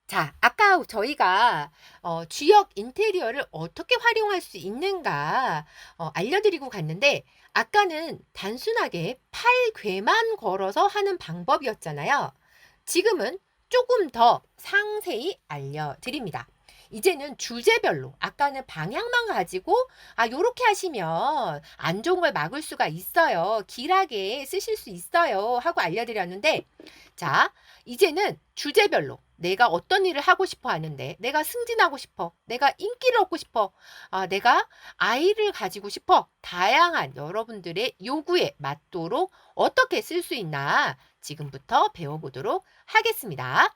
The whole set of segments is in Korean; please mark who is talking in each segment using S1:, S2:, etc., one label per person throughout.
S1: 자, 아까 저희가 주역 인테리어를 어떻게 활용할 수 있는가 알려드리고 갔는데, 아까는 단순하게 팔괘만 걸어서 하는 방법이었잖아요. 지금은 조금 더 상세히 알려드립니다. 이제는 주제별로, 아까는 방향만 가지고 요렇게 하시면 안 좋은 걸 막을 수가 있어요, 길하게 쓰실 수 있어요 하고 알려드렸는데, 자, 이제는 주제별로 내가 어떤 일을 하고 싶어 하는데, 내가 승진하고 싶어, 내가 인기를 얻고 싶어, 내가 아이를 가지고 싶어, 다양한 여러분들의 요구에 맞도록 어떻게 쓸 수 있나 지금부터 배워보도록 하겠습니다.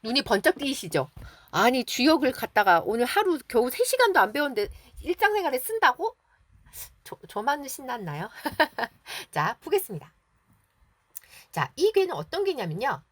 S1: 눈이 번쩍 뜨이시죠? 아니, 주역을 갖다가 오늘 하루 겨우 3시간도 안 배웠는데 일상생활에 쓴다고? 저만 신났나요? 자, 보겠습니다. 자, 이 괴는 어떤 괴냐면요,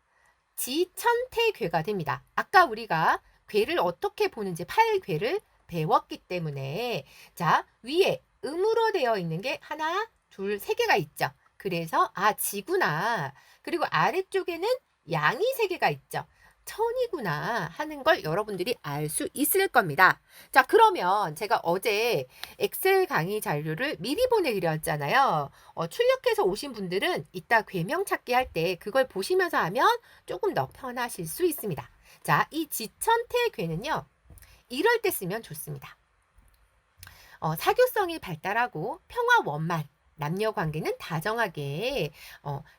S1: 지천태괴가 됩니다. 아까 우리가 괴를 어떻게 보는지 팔괴를 배웠기 때문에, 자, 위에 음으로 되어 있는 게 하나, 둘, 세 개가 있죠. 그래서 지구나. 그리고 아래쪽에는 양이 세 개가 있죠. 천이구나 하는 걸 여러분들이 알 수 있을 겁니다. 자, 그러면 제가 어제 엑셀 강의 자료를 미리 보내드렸잖아요. 출력해서 오신 분들은 이따 괴명 찾기 할 때 그걸 보시면서 하면 조금 더 편하실 수 있습니다. 자, 이 지천태괴는요, 이럴 때 쓰면 좋습니다. 사교성이 발달하고 평화원만, 남녀 관계는 다정하게,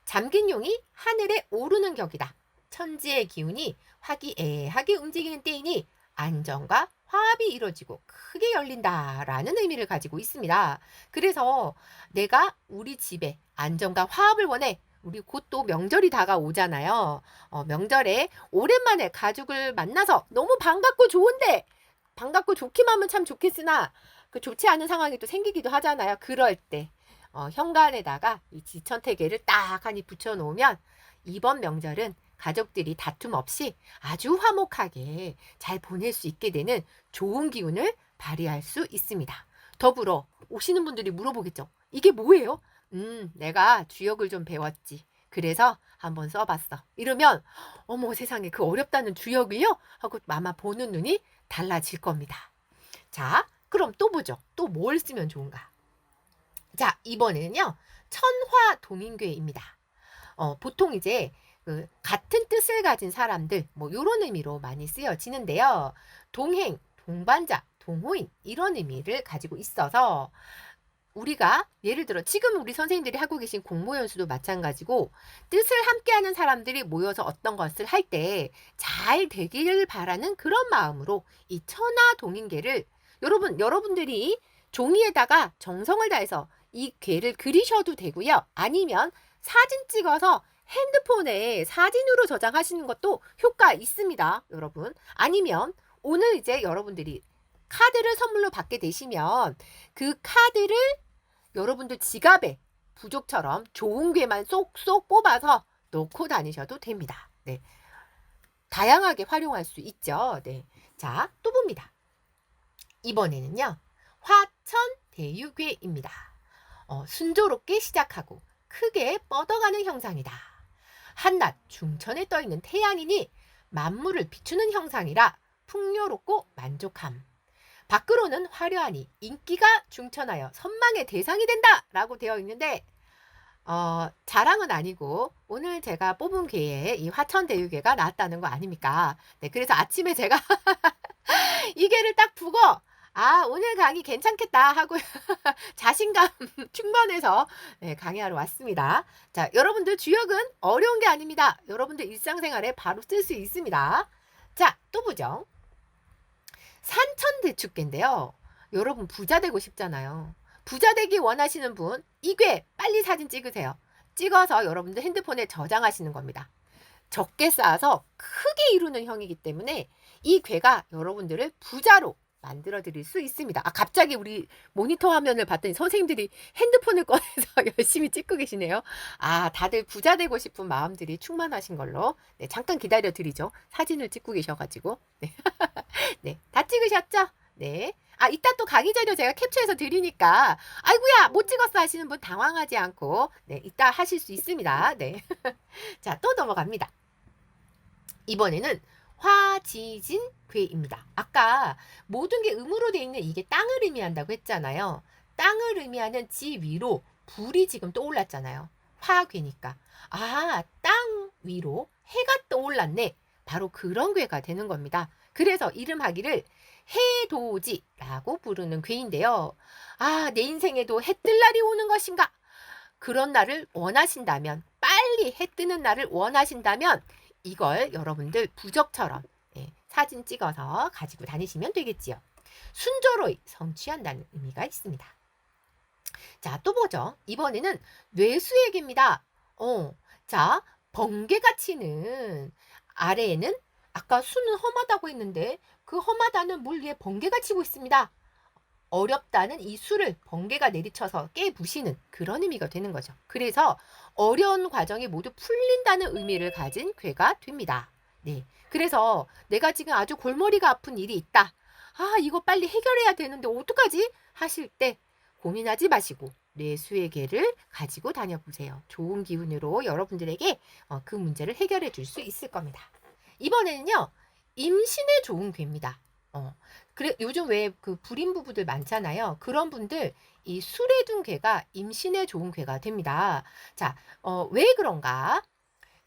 S1: 잠긴 용이 하늘에 오르는 격이다. 천지의 기운이 화기애애하게 움직이는 때이니 안정과 화합이 이루어지고 크게 열린다라는 의미를 가지고 있습니다. 그래서 내가 우리 집에 안정과 화합을 원해. 우리 곧 또 명절이 다가오잖아요. 명절에 오랜만에 가족을 만나서 너무 반갑고 좋은데, 반갑고 좋기만 하면 참 좋겠으나 그 좋지 않은 상황이 또 생기기도 하잖아요. 그럴 때 현관에다가 이 지천태계를 딱 하니 붙여놓으면 이번 명절은 가족들이 다툼 없이 아주 화목하게 잘 보낼 수 있게 되는 좋은 기운을 발휘할 수 있습니다. 더불어 오시는 분들이 물어보겠죠. 이게 뭐예요? 내가 주역을 좀 배웠지. 그래서 한번 써봤어. 이러면 어머 세상에, 그 어렵다는 주역을요? 하고 아마 보는 눈이 달라질 겁니다. 자, 그럼 또 보죠. 또 뭘 쓰면 좋은가? 자, 이번에는요, 천화동인괴입니다. 보통 이제 같은 뜻을 가진 사람들, 뭐 이런 의미로 많이 쓰여지는데요. 동행, 동반자, 동호인 이런 의미를 가지고 있어서, 우리가 예를 들어 지금 우리 선생님들이 하고 계신 공모 연수도 마찬가지고, 뜻을 함께하는 사람들이 모여서 어떤 것을 할 때 잘 되기를 바라는 그런 마음으로 이 천하동인괴를, 여러분들이 종이에다가 정성을 다해서 이 괴를 그리셔도 되고요. 아니면 사진 찍어서 핸드폰에 사진으로 저장하시는 것도 효과 있습니다, 여러분. 아니면 오늘 이제 여러분들이 카드를 선물로 받게 되시면 그 카드를 여러분들 지갑에 부족처럼 좋은 괴만 쏙쏙 뽑아서 넣고 다니셔도 됩니다. 네. 다양하게 활용할 수 있죠. 네. 자, 또 봅니다. 이번에는요, 화천대유괴입니다. 순조롭게 시작하고 크게 뻗어가는 형상이다. 한낮 중천에 떠있는 태양이니 만물을 비추는 형상이라 풍요롭고 만족함. 밖으로는 화려하니 인기가 중천하여 선망의 대상이 된다 라고 되어 있는데, 자랑은 아니고 오늘 제가 뽑은 괴에 이 화천대유괴가 나왔다는 거 아닙니까? 네, 그래서 아침에 제가 이 괴를 딱 보고 오늘 강의 괜찮겠다 하고 자신감 충만해서 네, 강의하러 왔습니다. 자, 여러분들 주역은 어려운 게 아닙니다. 여러분들 일상생활에 바로 쓸 수 있습니다. 자, 또 보죠. 산천대축괴인데요. 여러분 부자 되고 싶잖아요. 부자 되기 원하시는 분, 이 괴 빨리 사진 찍으세요. 찍어서 여러분들 핸드폰에 저장하시는 겁니다. 적게 쌓아서 크게 이루는 형이기 때문에 이 괴가 여러분들을 부자로 만들어 드릴 수 있습니다. 갑자기 우리 모니터 화면을 봤더니 선생님들이 핸드폰을 꺼내서 열심히 찍고 계시네요. 다들 부자 되고 싶은 마음들이 충만하신 걸로. 네, 잠깐 기다려 드리죠. 사진을 찍고 계셔가지고. 네. 네, 다 찍으셨죠? 네. 이따 또 강의 자료 제가 캡처해서 드리니까, 아이고야, 못 찍었어 하시는 분 당황하지 않고, 네, 이따 하실 수 있습니다. 네. 자, 또 넘어갑니다. 이번에는 화지진 괴입니다. 아까 모든 게 음으로 돼 있는 이게 땅을 의미한다고 했잖아요. 땅을 의미하는 지 위로 불이 지금 떠올랐잖아요. 화괴니까. 아, 땅 위로 해가 떠올랐네. 바로 그런 괴가 되는 겁니다. 그래서 이름하기를 해돋이라고 부르는 괴인데요. 아, 내 인생에도 해 뜰 날이 오는 것인가? 그런 날을 원하신다면, 빨리 해 뜨는 날을 원하신다면 이걸 여러분들 부적처럼 사진 찍어서 가지고 다니시면 되겠지요. 순조로이 성취한다는 의미가 있습니다. 자, 또 보죠. 이번에는 뇌수액입니다. 자, 번개가 치는 아래에는 아까 수는 험하다고 했는데 그 험하다는 물 위에 번개가 치고 있습니다. 어렵다는 이 수를 번개가 내리쳐서 깨부시는 그런 의미가 되는 거죠. 그래서 어려운 과정이 모두 풀린다는 의미를 가진 괴가 됩니다. 네. 그래서 내가 지금 아주 골머리가 아픈 일이 있다. 아, 이거 빨리 해결해야 되는데 어떡하지? 하실 때 고민하지 마시고 뇌수의 괴를 가지고 다녀보세요. 좋은 기운으로 여러분들에게 그 문제를 해결해 줄 수 있을 겁니다. 이번에는요. 임신에 좋은 괴입니다. 그래 요즘 왜 그 불임 부부들 많잖아요. 그런 분들 이 술에 둔 괴가 임신에 좋은 괴가 됩니다. 자, 왜 그런가?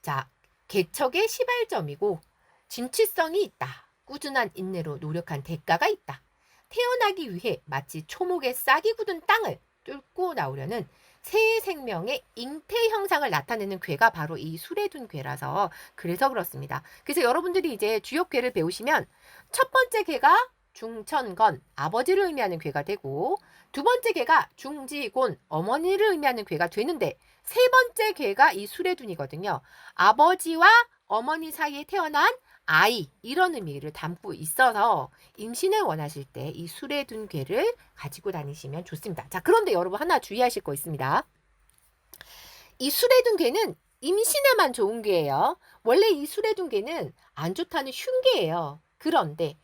S1: 자, 개척의 시발점이고 진취성이 있다. 꾸준한 인내로 노력한 대가가 있다. 태어나기 위해 마치 초목에 싹이 굳은 땅을 뚫고 나오려는 새 생명의 잉태 형상을 나타내는 괴가 바로 이 술에 둔 괴라서 그래서 그렇습니다. 그래서 여러분들이 이제 주역 괴를 배우시면 첫 번째 괴가 중천건 아버지를 의미하는 괴가 되고 두 번째 괴가 중지곤 어머니를 의미하는 괴가 되는데 세 번째 괴가 이 술에 둔이거든요. 아버지와 어머니 사이에 태어난 아이 이런 의미를 담고 있어서 임신을 원하실 때 이 술에 둔 괴를 가지고 다니시면 좋습니다. 자, 그런데 여러분 하나 주의하실 거 있습니다. 이 술에 둔 괴는 임신에만 좋은 괴예요. 원래 이 술에 둔 괴는 안 좋다는 흉괴예요. 그런데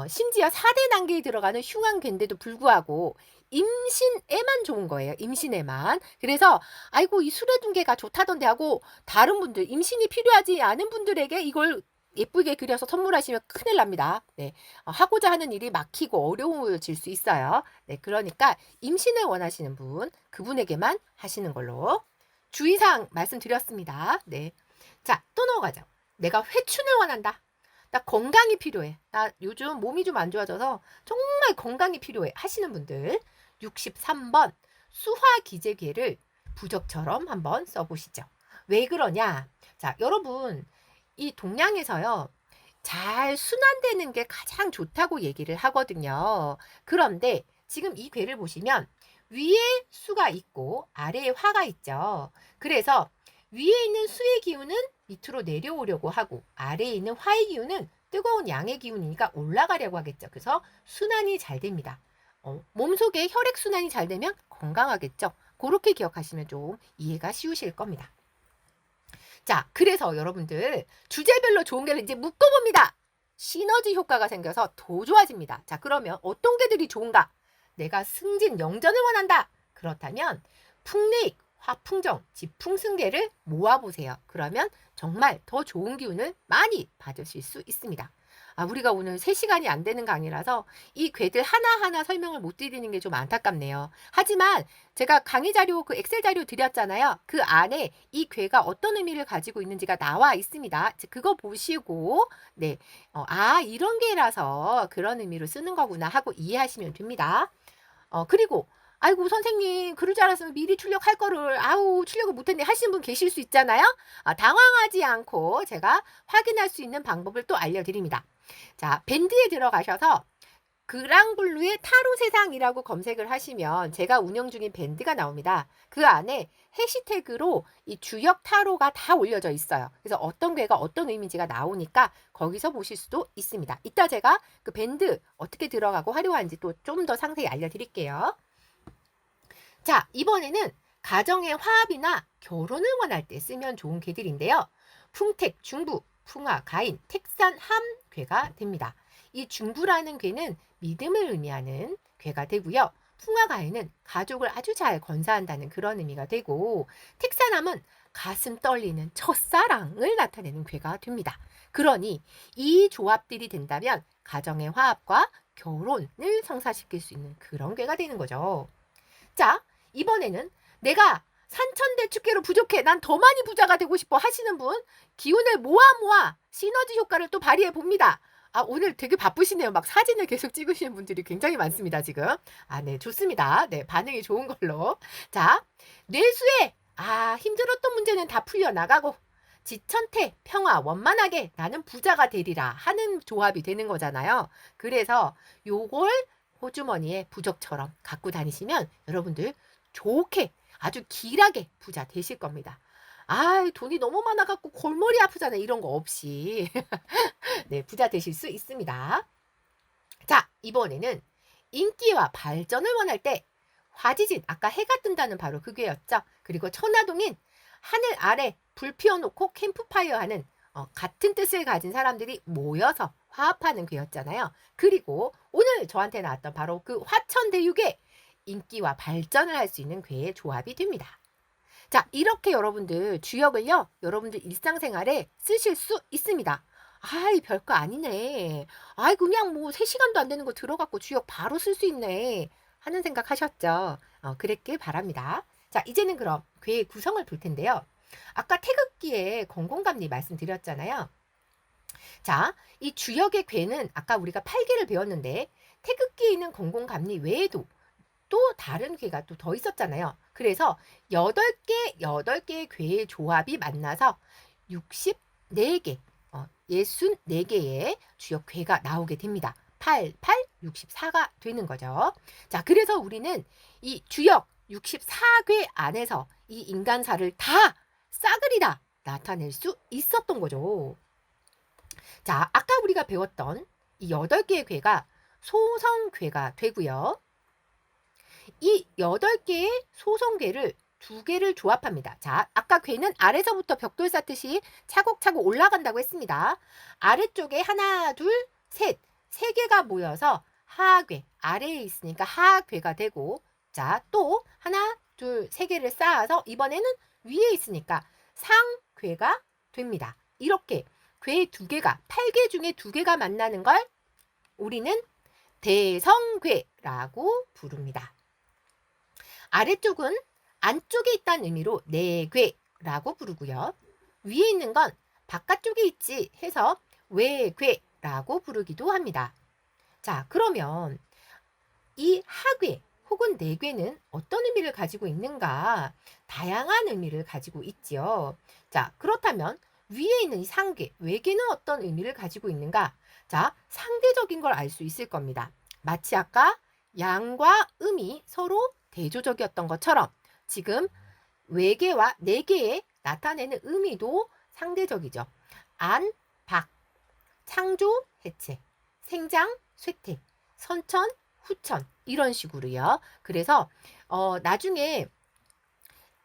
S1: 심지어 4대 단계에 들어가는 흉한 괴인데도 불구하고 임신에만 좋은 거예요. 임신에만. 그래서 아이고 이 술에 둔 괴가 좋다던데 하고 다른 분들 임신이 필요하지 않은 분들에게 이걸 예쁘게 그려서 선물하시면 큰일 납니다. 네, 하고자 하는 일이 막히고 어려워질 수 있어요. 네, 그러니까 임신을 원하시는 분, 그분에게만 하시는 걸로 주의사항 말씀드렸습니다. 네, 자, 또 넘어가죠. 내가 회춘을 원한다. 나 건강이 필요해. 나 요즘 몸이 좀 안 좋아져서 정말 건강이 필요해 하시는 분들 63번 수화기재괴를 부적처럼 한번 써보시죠. 왜 그러냐? 자, 여러분 이 동양에서요. 잘 순환되는 게 가장 좋다고 얘기를 하거든요. 그런데 지금 이 괴를 보시면 위에 수가 있고 아래에 화가 있죠. 그래서 위에 있는 수의 기운은 밑으로 내려오려고 하고 아래에 있는 화의 기운은 뜨거운 양의 기운이니까 올라가려고 하겠죠. 그래서 순환이 잘 됩니다. 몸속에 혈액순환이 잘 되면 건강하겠죠. 그렇게 기억하시면 좀 이해가 쉬우실 겁니다. 자, 그래서 여러분들 주제별로 좋은 괴를 이제 묶어봅니다. 시너지 효과가 생겨서 더 좋아집니다. 자, 그러면 어떤 괴들이 좋은가? 내가 승진, 영전을 원한다. 그렇다면 풍레익, 화풍정, 지풍승괴를 모아보세요. 그러면 정말 더 좋은 기운을 많이 받으실 수 있습니다. 우리가 오늘 3시간이 안 되는 강의라서 이 괴들 하나하나 설명을 못 드리는 게 좀 안타깝네요. 하지만 제가 강의 자료, 그 엑셀 자료 드렸잖아요. 그 안에 이 괴가 어떤 의미를 가지고 있는지가 나와 있습니다. 그거 보시고, 네, 이런 괴라서 그런 의미로 쓰는 거구나 하고 이해하시면 됩니다. 그리고 아이고 선생님 그럴 줄 알았으면 미리 출력할 거를 출력을 못했네 하시는 분 계실 수 있잖아요. 당황하지 않고 제가 확인할 수 있는 방법을 또 알려드립니다. 자, 밴드에 들어가셔서 그랑블루의 타로 세상이라고 검색을 하시면 제가 운영 중인 밴드가 나옵니다. 그 안에 해시태그로 이 주역 타로가 다 올려져 있어요. 그래서 어떤 괴가 어떤 의미인지가 나오니까 거기서 보실 수도 있습니다. 이따 제가 그 밴드 어떻게 들어가고 활용하는지 또 좀 더 상세히 알려드릴게요. 자, 이번에는 가정의 화합이나 결혼을 원할 때 쓰면 좋은 괴들인데요. 풍택, 중부, 풍화, 가인, 택산, 함 괴가 됩니다. 이 중부라는 괴는 믿음을 의미하는 괴가 되고요. 풍화, 가인은 가족을 아주 잘 건사한다는 그런 의미가 되고 택산함은 가슴 떨리는 첫사랑을 나타내는 괴가 됩니다. 그러니 이 조합들이 된다면 가정의 화합과 결혼을 성사시킬 수 있는 그런 괴가 되는 거죠. 자, 이번에는 내가 산천대 축계로 부족해. 난 더 많이 부자가 되고 싶어 하시는 분 기운을 모아 시너지 효과를 또 발휘해 봅니다. 오늘 되게 바쁘시네요. 막 사진을 계속 찍으시는 분들이 굉장히 많습니다, 지금. 네, 좋습니다. 네, 반응이 좋은 걸로. 자, 뇌수에 힘들었던 문제는 다 풀려나가고 지천태 평화 원만하게 나는 부자가 되리라 하는 조합이 되는 거잖아요. 그래서 요걸 호주머니에 부적처럼 갖고 다니시면 여러분들 좋게 아주 길하게 부자 되실 겁니다. 돈이 너무 많아갖고 골머리 아프잖아요. 이런 거 없이. 네, 부자 되실 수 있습니다. 자, 이번에는 인기와 발전을 원할 때 화지진, 아까 해가 뜬다는 바로 그게였죠. 그리고 천화동인 하늘 아래 불 피워놓고 캠프파이어 하는 같은 뜻을 가진 사람들이 모여서 화합하는 괴였잖아요. 그리고 오늘 저한테 나왔던 바로 그 화천대유괴, 인기와 발전을 할 수 있는 괴의 조합이 됩니다. 자, 이렇게 여러분들 주역을요, 여러분들 일상생활에 쓰실 수 있습니다. 별거 아니네. 그냥 뭐 3시간도 안 되는 거 들어갖고 주역 바로 쓸 수 있네. 하는 생각 하셨죠? 그랬길 바랍니다. 자, 이제는 그럼 괴의 구성을 볼 텐데요. 아까 태극기의 건공감리 말씀드렸잖아요. 자, 이 주역의 괴는 아까 우리가 8개를 배웠는데 태극기에 있는 건공감리 외에도 또 다른 괴가 또 더 있었잖아요. 그래서 8개의 괴의 조합이 만나서 64개, 64개의 주역 괴가 나오게 됩니다. 8, 64가 되는 거죠. 자, 그래서 우리는 이 주역 64괴 안에서 이 인간사를 다 싸그리다 나타낼 수 있었던 거죠. 자, 아까 우리가 배웠던 이 8개의 괴가 소성괴가 되고요. 이 8개의 소성괴를 2개를 조합합니다. 자, 아까 괴는 아래서부터 벽돌 쌓듯이 차곡차곡 올라간다고 했습니다. 아래쪽에 하나, 둘, 셋, 3개가 모여서 하괴, 아래에 있으니까 하괴가 되고, 자, 또 하나, 둘, 3개를 쌓아서 이번에는 위에 있으니까 상괴가 됩니다. 이렇게 괴 2개가, 8개 중에 2개가 만나는 걸 우리는 대성괴라고 부릅니다. 아래쪽은 안쪽에 있다는 의미로 내괴라고 부르고요. 위에 있는 건 바깥쪽에 있지 해서 외괴라고 부르기도 합니다. 자, 그러면 이 하괴 혹은 내괴는 어떤 의미를 가지고 있는가? 다양한 의미를 가지고 있지요. 자, 그렇다면 위에 있는 이 상괴, 외괴는 어떤 의미를 가지고 있는가? 자, 상대적인 걸 알 수 있을 겁니다. 마치 아까 양과 음이 서로 대조적이었던 것처럼 지금 외계와 내계에 나타내는 의미도 상대적이죠. 안, 박, 창조, 해체, 생장, 쇠퇴, 선천, 후천 이런 식으로요. 그래서 나중에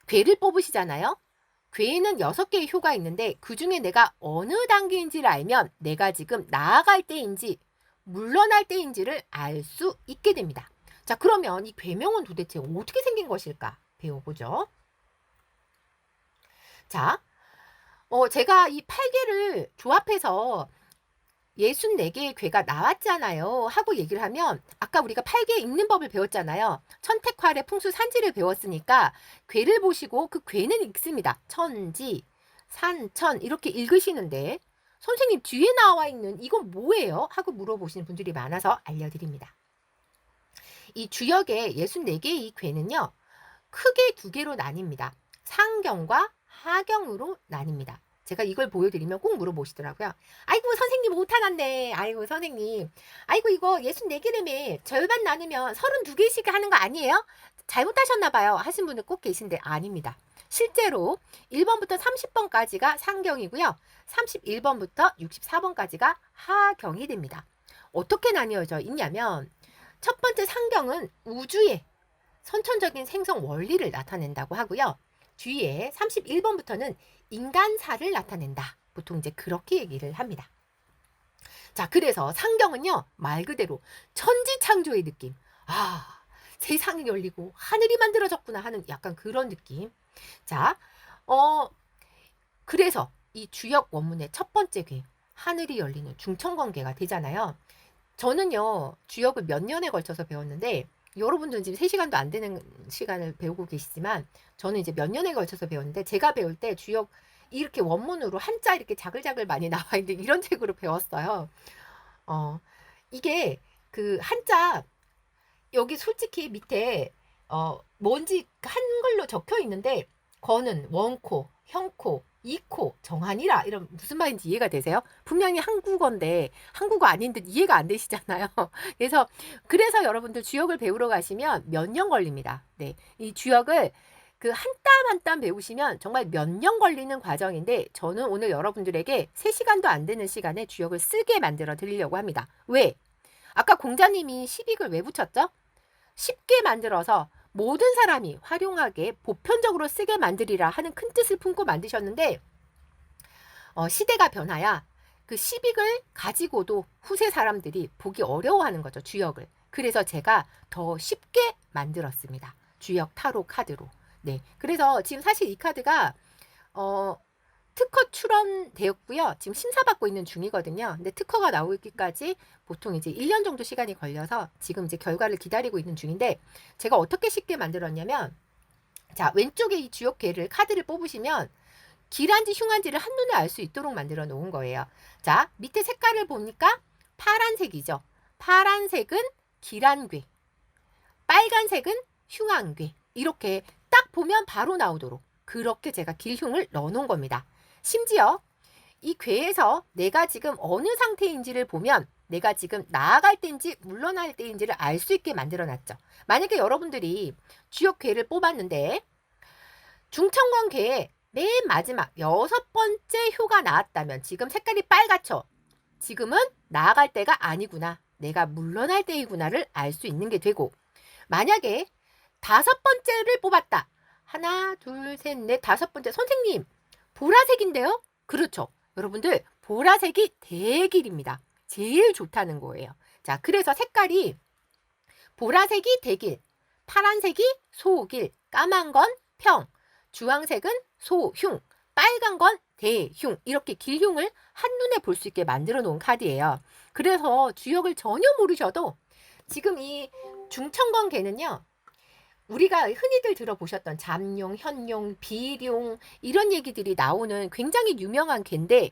S1: 괴를 뽑으시잖아요. 괴에는 6개의 효가 있는데 그중에 내가 어느 단계인지를 알면 내가 지금 나아갈 때인지 물러날 때인지를 알 수 있게 됩니다. 자, 그러면 이 괴명은 도대체 어떻게 생긴 것일까 배워보죠. 자, 제가 이 8개를 조합해서 64개의 괴가 나왔잖아요 하고 얘기를 하면 아까 우리가 8개 읽는 법을 배웠잖아요. 천택활의 풍수산지를 배웠으니까 괴를 보시고 그 괴는 읽습니다. 천지, 산천 이렇게 읽으시는데 선생님 뒤에 나와 있는 이건 뭐예요? 하고 물어보시는 분들이 많아서 알려드립니다. 이 주역의 64개의 이 괴는요. 크게 2개로 나뉩니다. 상경과 하경으로 나뉩니다. 제가 이걸 보여드리면 꼭 물어보시더라고요. 아이고 선생님 오타 났네. 아이고 선생님. 아이고 이거 64개라며 절반 나누면 32개씩 하는 거 아니에요? 잘못하셨나 봐요. 하신 분들 꼭 계신데 아닙니다. 실제로 1번부터 30번까지가 상경이고요. 31번부터 64번까지가 하경이 됩니다. 어떻게 나뉘어져 있냐면 첫 번째 상경은 우주의 선천적인 생성 원리를 나타낸다고 하고요. 뒤에 31번부터는 인간사를 나타낸다. 보통 이제 그렇게 얘기를 합니다. 자, 그래서 상경은요, 말 그대로 천지창조의 느낌. 세상이 열리고 하늘이 만들어졌구나 하는 약간 그런 느낌. 자, 그래서 이 주역 원문의 첫 번째 괴, 하늘이 열리는 중천관계가 되잖아요. 저는요, 주역을 몇 년에 걸쳐서 배웠는데, 여러분들은 지금 3시간도 안 되는 시간을 배우고 계시지만, 저는 이제 몇 년에 걸쳐서 배웠는데, 제가 배울 때 주역 이렇게 원문으로 한자 이렇게 자글자글 많이 나와 있는 이런 책으로 배웠어요. 이게 그 한자, 여기 솔직히 밑에, 뭔지 한글로 적혀 있는데, 거는 원코, 형코, 이코, 정한이라 이런 무슨 말인지 이해가 되세요? 분명히 한국어인데 한국어 아닌 듯 이해가 안 되시잖아요. 그래서 여러분들 주역을 배우러 가시면 몇 년 걸립니다. 네, 이 주역을 그 한 땀 한 땀 배우시면 정말 몇 년 걸리는 과정인데 저는 오늘 여러분들에게 3시간도 안 되는 시간에 주역을 쓰게 만들어 드리려고 합니다. 왜? 아까 공자님이 시빅을 왜 붙였죠? 쉽게 만들어서 모든 사람이 활용하게 보편적으로 쓰게 만들이라 하는 큰 뜻을 품고 만드셨는데 시대가 변하야 그 시빅을 가지고도 후세 사람들이 보기 어려워하는 거죠. 주역을. 그래서 제가 더 쉽게 만들었습니다. 주역 타로 카드로. 네. 그래서 지금 사실 이 카드가 특허 출원되었고요. 지금 심사받고 있는 중이거든요. 근데 특허가 나오기까지 보통 이제 1년 정도 시간이 걸려서 지금 이제 결과를 기다리고 있는 중인데 제가 어떻게 쉽게 만들었냐면 자, 왼쪽에 이 주역개를 카드를 뽑으시면 길한지 흉한지를 한눈에 알 수 있도록 만들어 놓은 거예요. 자, 밑에 색깔을 보니까 파란색이죠. 파란색은 길한괴, 빨간색은 흉한괴. 이렇게 딱 보면 바로 나오도록 그렇게 제가 길흉을 넣어 놓은 겁니다. 심지어 이 괴에서 내가 지금 어느 상태인지를 보면 내가 지금 나아갈 때인지 물러날 때인지를 알 수 있게 만들어 놨죠. 만약에 여러분들이 주역 괴를 뽑았는데 중천권 괴의 맨 마지막 6번째 효가 나왔다면 지금 색깔이 빨갛죠. 지금은 나아갈 때가 아니구나. 내가 물러날 때이구나를 알 수 있는 게 되고 만약에 5번째를 뽑았다. 하나, 둘, 셋, 넷, 5번째. 선생님, 보라색인데요? 그렇죠. 여러분들, 보라색이 대길입니다. 제일 좋다는 거예요. 자, 그래서 색깔이 보라색이 대길, 파란색이 소길, 까만 건 평, 주황색은 소흉, 빨간 건 대흉. 이렇게 길흉을 한눈에 볼 수 있게 만들어 놓은 카드예요. 그래서 주역을 전혀 모르셔도 지금 이 중천권 개는요. 우리가 흔히들 들어보셨던 잠룡, 현룡, 비룡 이런 얘기들이 나오는 굉장히 유명한 개인데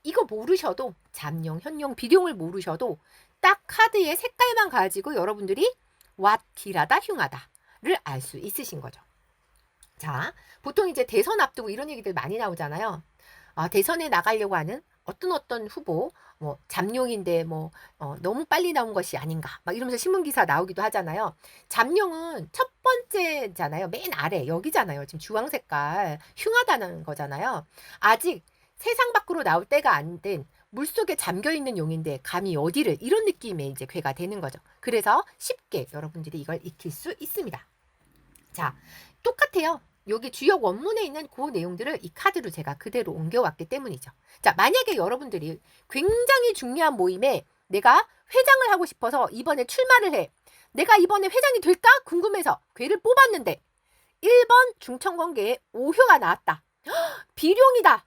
S1: 이거 모르셔도 잠룡, 현룡, 비룡을 모르셔도 딱 카드의 색깔만 가지고 여러분들이 왓, 길하다, 흉하다를 알 수 있으신 거죠. 자, 보통 이제 대선 앞두고 이런 얘기들 많이 나오잖아요. 대선에 나가려고 하는 어떤 후보, 뭐 잠룡인데 너무 빨리 나온 것이 아닌가 막 이러면서 신문 기사 나오기도 하잖아요. 잠룡은 첫 번째잖아요. 맨 아래 여기잖아요. 지금 주황 색깔 흉하다는 거잖아요. 아직 세상 밖으로 나올 때가 안 된 물속에 잠겨 있는 용인데 감히 어디를 이런 느낌의 이제 괴가 되는 거죠. 그래서 쉽게 여러분들이 이걸 익힐 수 있습니다. 자, 똑같아요. 여기 주역 원문에 있는 그 내용들을 이 카드로 제가 그대로 옮겨왔기 때문이죠. 자, 만약에 여러분들이 굉장히 중요한 모임에 내가 회장을 하고 싶어서 이번에 출마를 해. 내가 이번에 회장이 될까? 궁금해서 괴를 뽑았는데 1번 중천권계에 5효가 나왔다. 비룡이다.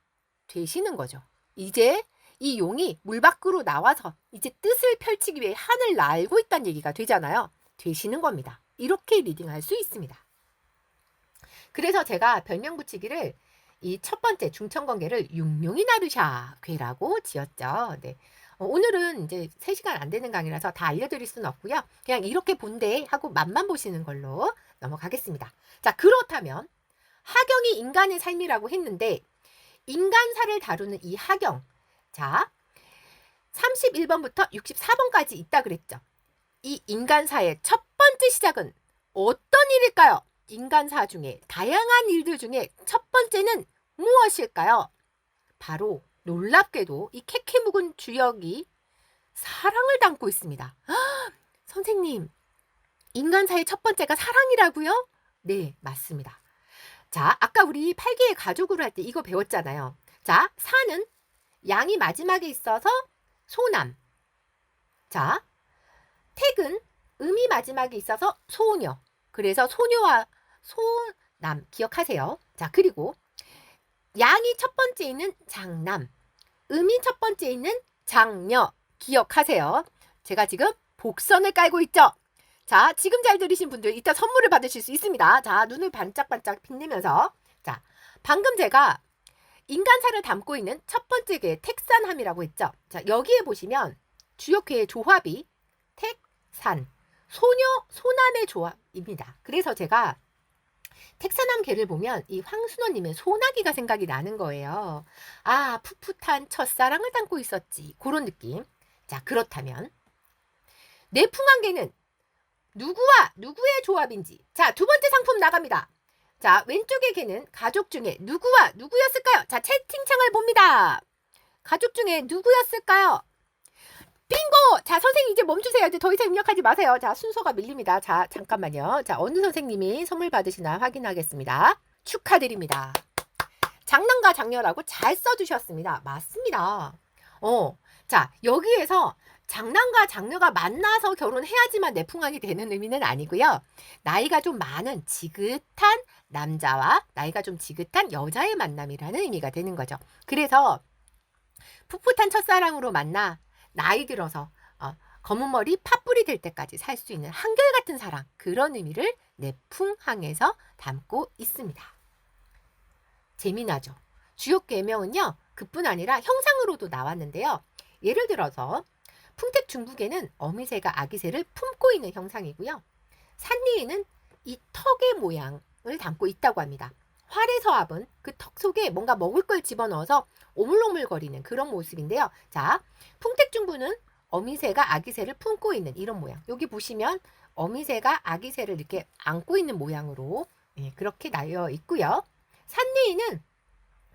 S1: 되시는 거죠. 이제 이 용이 물 밖으로 나와서 이제 뜻을 펼치기 위해 하늘 날고 있다는 얘기가 되잖아요. 되시는 겁니다. 이렇게 리딩할 수 있습니다. 그래서 제가 별명 붙이기를 이 첫 번째 중천권계를 육룡이 나르샤 괴라고 지었죠. 네. 오늘은 이제 3시간 안 되는 강의라서 다 알려드릴 수는 없고요. 그냥 이렇게 본데 하고 맛만 보시는 걸로 넘어가겠습니다. 자, 그렇다면 하경이 인간의 삶이라고 했는데 인간사를 다루는 이 하경, 자 31번부터 64번까지 있다 그랬죠. 이 인간사의 첫 번째 시작은 어떤 일일까요? 인간사 중에 다양한 일들 중에 첫 번째는 무엇일까요? 바로 놀랍게도 이 캐캐 묵은 주역이 사랑을 담고 있습니다. 선생님, 인간사의 첫 번째가 사랑이라고요? 네, 맞습니다. 자, 아까 우리 8개의 가족으로 할 때 이거 배웠잖아요. 자, 사는 양이 마지막에 있어서 소남. 자, 택은 음이 마지막에 있어서 소녀. 그래서 소녀와 소남 기억하세요. 자, 그리고 양이 첫 번째 있는 장남, 음이 첫 번째 있는 장녀. 기억하세요. 제가 지금 복선을 깔고 있죠. 자, 지금 잘 들으신 분들 이따 선물을 받으실 수 있습니다. 자, 눈을 반짝반짝 빛내면서. 자, 방금 제가 인간사를 담고 있는 첫 번째 괴 택산함이라고 했죠. 자, 여기에 보시면 주역괴의 조합이 택산, 소녀, 소남의 조합입니다. 그래서 제가 택산함 괴를 보면 이 황순원님의 소나기가 생각이 나는 거예요. 아, 풋풋한 첫사랑을 담고 있었지. 그런 느낌. 자, 그렇다면 내풍한 괴는 누구와 누구의 조합인지. 자, 두 번째 상품 나갑니다. 자, 왼쪽의 괴는 가족 중에 누구와 누구였을까요? 자, 채팅창을 봅니다. 가족 중에 누구였을까요? 빙고! 자, 선생님 이제 멈추세요. 이제 더 이상 입력하지 마세요. 자, 순서가 밀립니다. 자, 잠깐만요. 자, 어느 선생님이 선물 받으시나 확인하겠습니다. 축하드립니다. 장남과 장녀라고 잘 써주셨습니다. 맞습니다. 자, 여기에서 장남과 장녀가 만나서 결혼해야지만 내풍왕이 되는 의미는 아니고요. 나이가 좀 많은 지긋한 남자와 나이가 좀 지긋한 여자의 만남이라는 의미가 되는 거죠. 그래서 풋풋한 첫사랑으로 만나 나이 들어서 검은 머리 팥불이 될 때까지 살 수 있는 한결같은 사랑, 그런 의미를 내풍항에서 담고 있습니다. 재미나죠? 주역 계명은요, 그뿐 아니라 형상으로도 나왔는데요. 예를 들어서 풍택중국에는 어미새가 아기새를 품고 있는 형상이고요. 산리에는 이 턱의 모양을 담고 있다고 합니다. 활의서합은 그 턱 속에 뭔가 먹을 걸 집어넣어서 오물오물거리는 그런 모습인데요. 자, 풍택중부는 어미새가 아기새를 품고 있는 이런 모양. 여기 보시면 어미새가 아기새를 이렇게 안고 있는 모양으로 그렇게 나여 있고요. 산리에는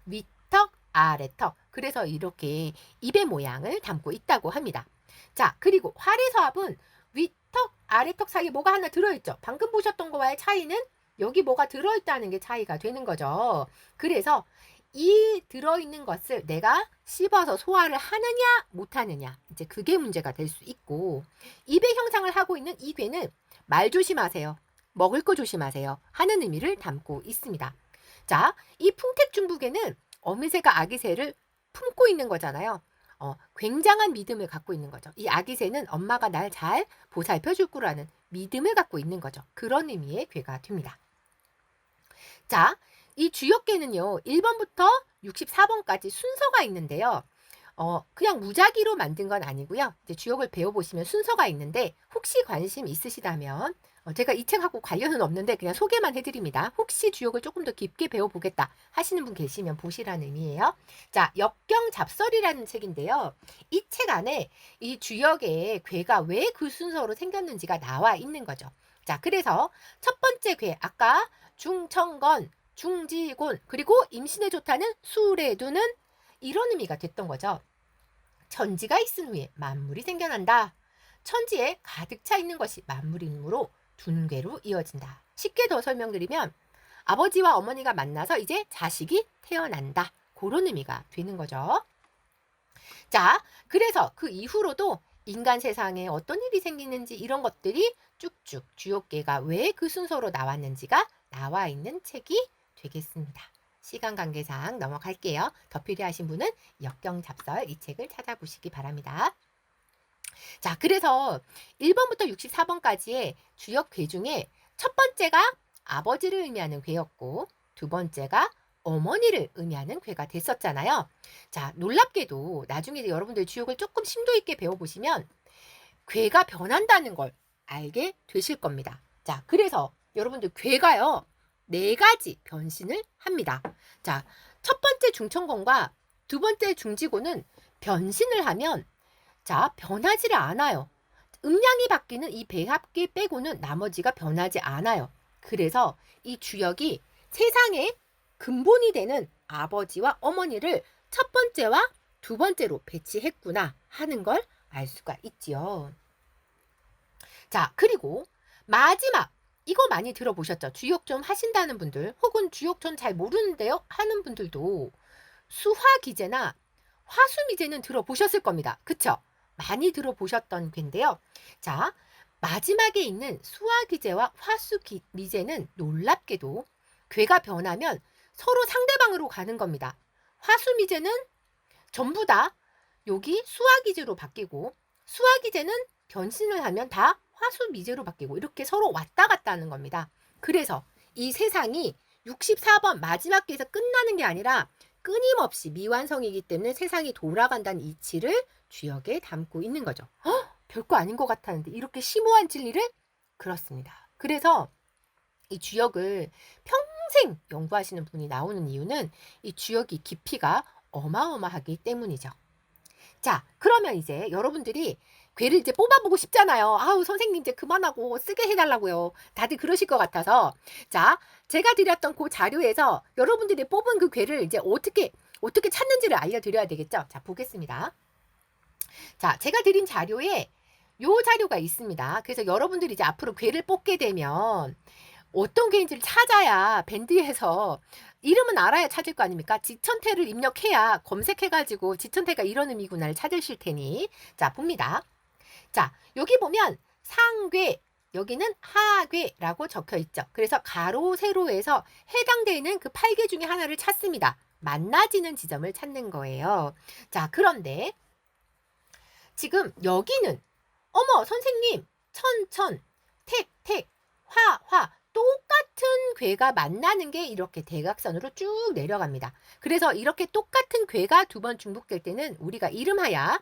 S1: 윗턱, 아래턱, 그래서 이렇게 입의 모양을 담고 있다고 합니다. 자, 그리고 활의서합은 윗턱, 아래턱 사이에 뭐가 하나 들어있죠. 방금 보셨던 거와의 차이는 여기 뭐가 들어있다는 게 차이가 되는 거죠. 그래서 이 들어있는 것을 내가 씹어서 소화를 하느냐 못하느냐, 이제 그게 문제가 될 수 있고, 입의 형상을 하고 있는 이 괴는 말 조심하세요, 먹을 거 조심하세요 하는 의미를 담고 있습니다. 자, 이 풍택중부괴는 어미새가 아기새를 품고 있는 거잖아요. 굉장한 믿음을 갖고 있는 거죠. 이 아기새는 엄마가 날 잘 보살펴 줄 거라는 믿음을 갖고 있는 거죠. 그런 의미의 괴가 됩니다. 자, 이 주역괴는요, 1번부터 64번까지 순서가 있는데요. 그냥 무작위로 만든 건 아니고요. 이제 주역을 배워보시면 순서가 있는데, 혹시 관심 있으시다면, 제가 이 책하고 관련은 없는데 그냥 소개만 해드립니다. 혹시 주역을 조금 더 깊게 배워보겠다 하시는 분 계시면 보시라는 의미예요. 자, 역경잡설이라는 책인데요. 이 책 안에 이 주역의 괴가 왜 그 순서로 생겼는지가 나와 있는 거죠. 자, 그래서 첫 번째 괴, 아까 중청건, 중지곤, 그리고 임신에 좋다는 수레두는 이런 의미가 됐던 거죠. 천지가 있은 후에 만물이 생겨난다. 천지에 가득 차 있는 것이 만물이므로 둔괴로 이어진다. 쉽게 더 설명드리면 아버지와 어머니가 만나서 이제 자식이 태어난다. 그런 의미가 되는 거죠. 자, 그래서 그 이후로도 인간 세상에 어떤 일이 생기는지 이런 것들이 쭉쭉 주역괴가 왜 그 순서로 나왔는지가 나와 있는 책이 되겠습니다. 시간 관계상 넘어갈게요. 더 필요하신 분은 역경잡설 이 책을 찾아보시기 바랍니다. 자, 그래서 1번부터 64번까지의 주역 괴 중에 첫 번째가 아버지를 의미하는 괴였고, 두 번째가 어머니를 의미하는 괴가 됐었잖아요. 자, 놀랍게도 나중에 여러분들 주역을 조금 심도 있게 배워보시면 괴가 변한다는 걸 알게 되실 겁니다. 자, 그래서 여러분들 괴가요, 4가지 변신을 합니다. 자, 첫 번째 중천곤과 두 번째 중지곤은 변신을 하면 자, 변하지를 않아요. 음량이 바뀌는 이 배합계 빼고는 나머지가 변하지 않아요. 그래서 이 주역이 세상의 근본이 되는 아버지와 어머니를 첫 번째와 두 번째로 배치했구나 하는 걸 알 수가 있지요. 자, 그리고 마지막, 이거 많이 들어보셨죠? 주역 좀 하신다는 분들, 혹은 주역 전 잘 모르는데요 하는 분들도 수화기제나 화수미제는 들어보셨을 겁니다. 그쵸? 많이 들어보셨던 괴인데요. 자, 마지막에 있는 수화기제와 화수미제는 놀랍게도 괴가 변하면 서로 상대방으로 가는 겁니다. 화수미제는 전부 다 여기 수화기제로 바뀌고 수화기제는 변신을 하면 다 화수미제로 바뀌고 이렇게 서로 왔다 갔다 하는 겁니다. 그래서 이 세상이 64번 마지막 기에서 끝나는 게 아니라 끊임없이 미완성이기 때문에 세상이 돌아간다는 이치를 주역에 담고 있는 거죠. 별거 아닌 것 같았는데 이렇게 심오한 진리를? 그렇습니다. 그래서 이 주역을 평생 연구하시는 분이 나오는 이유는 이 주역이 깊이가 어마어마하기 때문이죠. 자, 그러면 이제 여러분들이 괴를 이제 뽑아보고 싶잖아요. 아우, 선생님 이제 그만하고 쓰게 해달라고요. 다들 그러실 것 같아서. 자, 제가 드렸던 그 자료에서 여러분들이 뽑은 그 괴를 이제 어떻게 찾는지를 알려드려야 되겠죠? 자, 보겠습니다. 자, 제가 드린 자료에 요 자료가 있습니다. 그래서 여러분들이 이제 앞으로 괴를 뽑게 되면 어떤 괴인지를 찾아야 밴드에서 이름은 알아야 찾을 거 아닙니까? 지천태를 입력해야 검색해가지고 지천태가 이런 의미구나를 찾으실 테니. 자, 봅니다. 자, 여기 보면 상괴, 여기는 하괴라고 적혀 있죠. 그래서 가로, 세로에서 해당되는 그 8개 중에 하나를 찾습니다. 만나지는 지점을 찾는 거예요. 자, 그런데 지금 여기는 어머, 선생님, 천, 택, 화, 똑같은 괴가 만나는 게 이렇게 대각선으로 쭉 내려갑니다. 그래서 이렇게 똑같은 괴가 두 번 중복될 때는 우리가 이름하여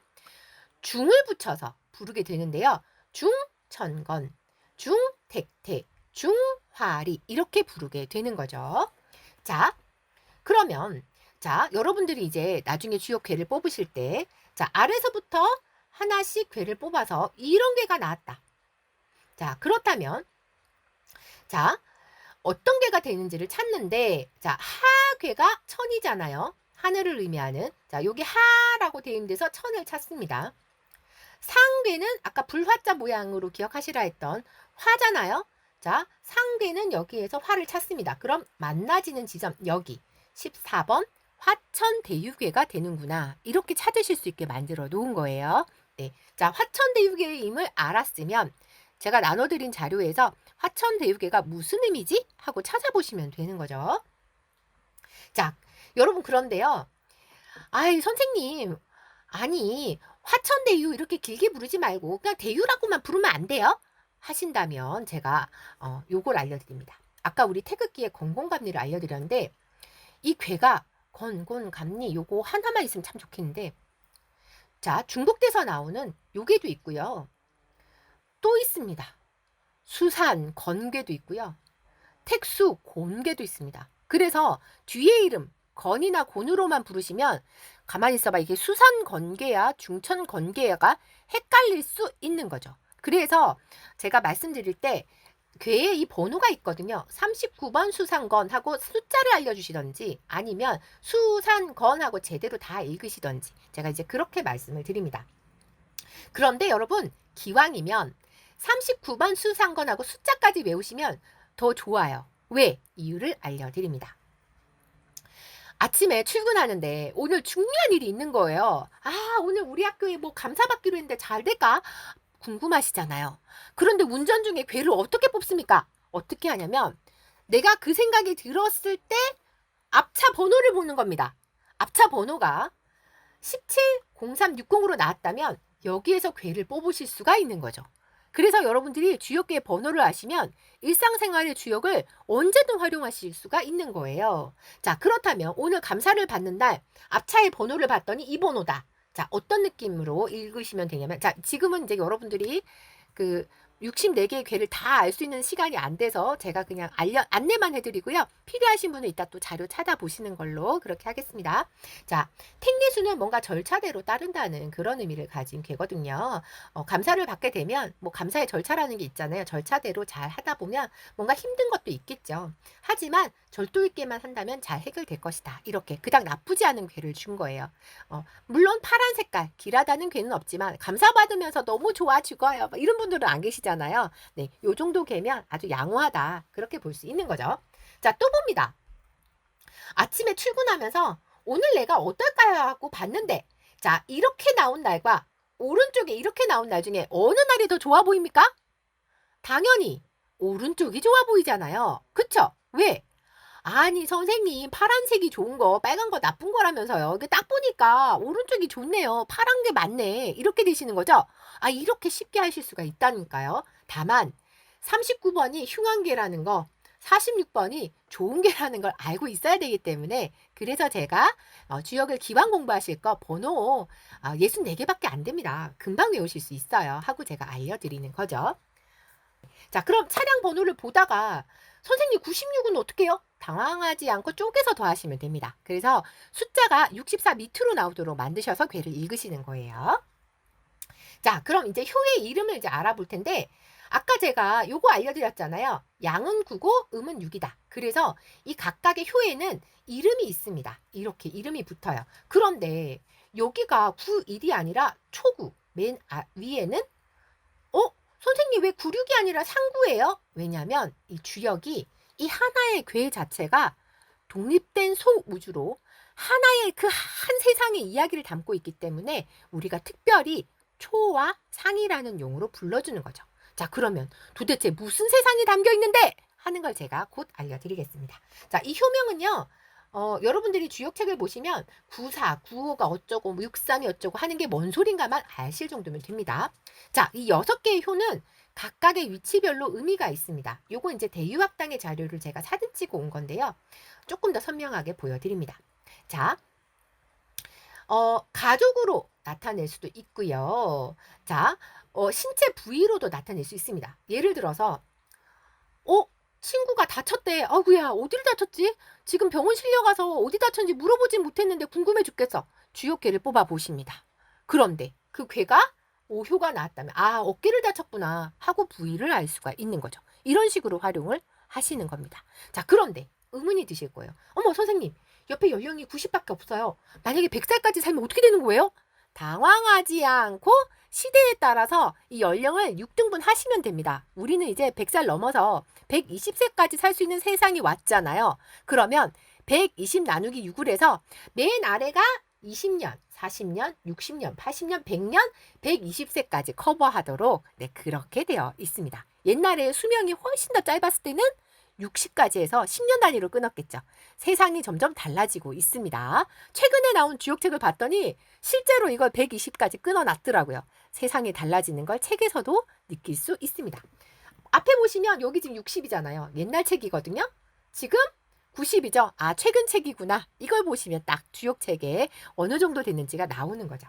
S1: 중을 붙여서 부르게 되는데요. 중천건, 중택택, 중화리 이렇게 부르게 되는 거죠. 자, 그러면 자, 여러분들이 이제 나중에 주역 괴를 뽑으실 때 자, 아래서부터 하나씩 괴를 뽑아서 이런 괴가 나왔다. 자, 그렇다면 자, 어떤 괴가 되는지를 찾는데 자, 하괴가 천이잖아요. 하늘을 의미하는 자, 여기 하라고 되어 있는 데서 천을 찾습니다. 상괴는 아까 불화자 모양으로 기억하시라 했던 화잖아요. 자, 상괴는 여기에서 화를 찾습니다. 그럼 만나지는 지점 여기 14번 화천대유괴가 되는구나. 이렇게 찾으실 수 있게 만들어 놓은 거예요. 네, 자, 화천대유괴임을 알았으면 제가 나눠드린 자료에서 화천대유괴가 무슨 의미지? 하고 찾아보시면 되는 거죠. 자, 여러분 그런데요. 아이, 선생님. 아니, 화천대유 이렇게 길게 부르지 말고 그냥 대유라고만 부르면 안 돼요? 하신다면 제가 요걸 알려드립니다. 아까 우리 태극기의 건곤감리를 알려드렸는데 이 괴가 건곤감리 요거 하나만 있으면 참 좋겠는데 자, 중복돼서 나오는 요괴도 있고요. 또 있습니다. 수산, 건괴도 있고요. 택수, 곤괴도 있습니다. 그래서 뒤에 이름 건이나 곤으로만 부르시면 가만히 있어봐. 이게 수산 건괴야 중천 건괴야가 헷갈릴 수 있는 거죠. 그래서 제가 말씀드릴 때 괴에 이 번호가 있거든요. 39번 수산건하고 숫자를 알려주시던지 아니면 수산건하고 제대로 다 읽으시던지 제가 이제 그렇게 말씀을 드립니다. 그런데 여러분 기왕이면 39번 수산건하고 숫자까지 외우시면 더 좋아요. 왜? 이유를 알려드립니다. 아침에 출근하는데 오늘 중요한 일이 있는 거예요. 아, 오늘 우리 학교에 뭐 감사받기로 했는데 잘 될까? 궁금하시잖아요. 그런데 운전 중에 괴를 어떻게 뽑습니까? 어떻게 하냐면 내가 그 생각이 들었을 때 앞차 번호를 보는 겁니다. 앞차 번호가 170360으로 나왔다면 여기에서 괴를 뽑으실 수가 있는 거죠. 그래서 여러분들이 주역계의 번호를 아시면 일상생활의 주역을 언제든 활용하실 수가 있는 거예요. 자, 그렇다면 오늘 감사를 받는 날 앞차의 번호를 봤더니 이 번호다. 자, 어떤 느낌으로 읽으시면 되냐면 자, 지금은 이제 여러분들이 그 64개의 괴를 다 알 수 있는 시간이 안 돼서 제가 그냥 안내만 해드리고요. 필요하신 분은 이따 또 자료 찾아보시는 걸로 그렇게 하겠습니다. 자, 택리수는 뭔가 절차대로 따른다는 그런 의미를 가진 괴거든요. 감사를 받게 되면 뭐 감사의 절차라는 게 있잖아요. 절차대로 잘 하다 보면 뭔가 힘든 것도 있겠죠. 하지만 절도 있게만 한다면 잘 해결될 것이다. 이렇게 그닥 나쁘지 않은 괴를 준 거예요. 물론 파란 색깔 길하다는 괴는 없지만 감사받으면서 너무 좋아 죽어요. 이런 분들은 안 계시잖아요. 네, 요 정도 괴면 아주 양호하다. 그렇게 볼 수 있는 거죠. 자, 또 봅니다. 아침에 출근하면서 오늘 내가 어떨까요? 하고 봤는데 자, 이렇게 나온 날과 오른쪽에 이렇게 나온 날 중에 어느 날이 더 좋아 보입니까? 당연히 오른쪽이 좋아 보이잖아요. 그쵸? 왜? 아니 선생님 파란색이 좋은 거 빨간 거 나쁜 거라면서요. 이게 딱 보니까 오른쪽이 좋네요. 파란 게 맞네. 이렇게 되시는 거죠? 아 이렇게 쉽게 하실 수가 있다니까요. 다만 39번이 흉한 개라는 거 46번이 좋은 개라는 걸 알고 있어야 되기 때문에 그래서 제가 주역을 기왕 공부하실 거 번호 64개밖에 안 됩니다. 금방 외우실 수 있어요. 하고 제가 알려드리는 거죠. 자, 그럼 차량 번호를 보다가 선생님 96은 어떻게 해요? 당황하지 않고 쪼개서 더하시면 됩니다. 그래서 숫자가 64 밑으로 나오도록 만드셔서 궤를 읽으시는 거예요. 자, 그럼 이제 효의 이름을 이제 알아볼 텐데 아까 제가 요거 알려드렸잖아요. 양은 9고 음은 6이다. 그래서 이 각각의 효에는 이름이 있습니다. 이렇게 이름이 붙어요. 그런데 여기가 9, 1이 아니라 초구 맨 위에는 선생님 왜 96이 아니라 39예요? 왜냐면 이 주역이 이 하나의 궤 자체가 독립된 소우주로 하나의 그 한 세상의 이야기를 담고 있기 때문에 우리가 특별히 초와 상이라는 용어로 불러주는 거죠. 자, 그러면 도대체 무슨 세상이 담겨 있는데? 하는 걸 제가 곧 알려드리겠습니다. 자, 이 효명은요. 여러분들이 주역책을 보시면 94, 95가 어쩌고 63이 어쩌고 하는 게 뭔 소린가만 아실 정도면 됩니다. 자, 이 6개의 효는 각각의 위치별로 의미가 있습니다. 요거 이제 대유학당의 자료를 제가 사진 찍어 온 건데요. 조금 더 선명하게 보여드립니다. 자, 가족으로 나타낼 수도 있고요. 자, 신체 부위로도 나타낼 수 있습니다. 예를 들어서 친구가 다쳤대. 아구야 어딜 다쳤지? 지금 병원 실려가서 어디 다쳤는지 물어보진 못했는데 궁금해 죽겠어. 주요괴를 뽑아 보십니다. 그런데 그 괴가 오효가 나왔다면 어깨를 다쳤구나 하고 부위를 알 수가 있는 거죠. 이런 식으로 활용을 하시는 겁니다. 자, 그런데 의문이 드실 거예요. 어머 선생님 옆에 연령이 90밖에 없어요. 만약에 100살까지 살면 어떻게 되는 거예요? 당황하지 않고 시대에 따라서 이 연령을 6등분 하시면 됩니다. 우리는 이제 100살 넘어서 120세까지 살 수 있는 세상이 왔잖아요. 그러면 120 나누기 6을 해서 맨 아래가 20년, 40년, 60년, 80년, 100년, 120세까지 커버하도록 그렇게 되어 있습니다. 옛날에 수명이 훨씬 더 짧았을 때는 60까지 해서 10년 단위로 끊었겠죠. 세상이 점점 달라지고 있습니다. 최근에 나온 주역책을 봤더니 실제로 이걸 120까지 끊어놨더라고요. 세상이 달라지는 걸 책에서도 느낄 수 있습니다. 앞에 보시면 여기 지금 60이잖아요. 옛날 책이거든요. 지금 90이죠. 최근 책이구나. 이걸 보시면 딱 주역책에 어느 정도 됐는지가 나오는 거죠.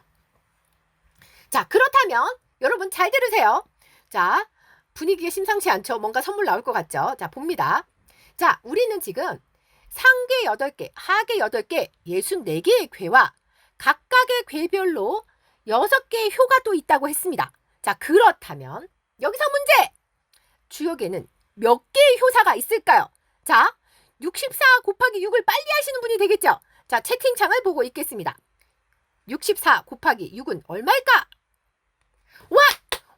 S1: 자, 그렇다면 여러분 잘 들으세요. 자, 분위기가 심상치 않죠? 뭔가 선물 나올 것 같죠? 자, 봅니다. 자, 우리는 지금 상괴 8개, 하괴 8개, 64개의 괴와 각각의 괴별로 6개의 효가 또 있다고 했습니다. 자, 그렇다면 여기서 문제! 주역에는 몇 개의 효사가 있을까요? 자, 64 곱하기 6을 빨리 하시는 분이 되겠죠? 자, 채팅창을 보고 있겠습니다. 64 곱하기 6은 얼마일까?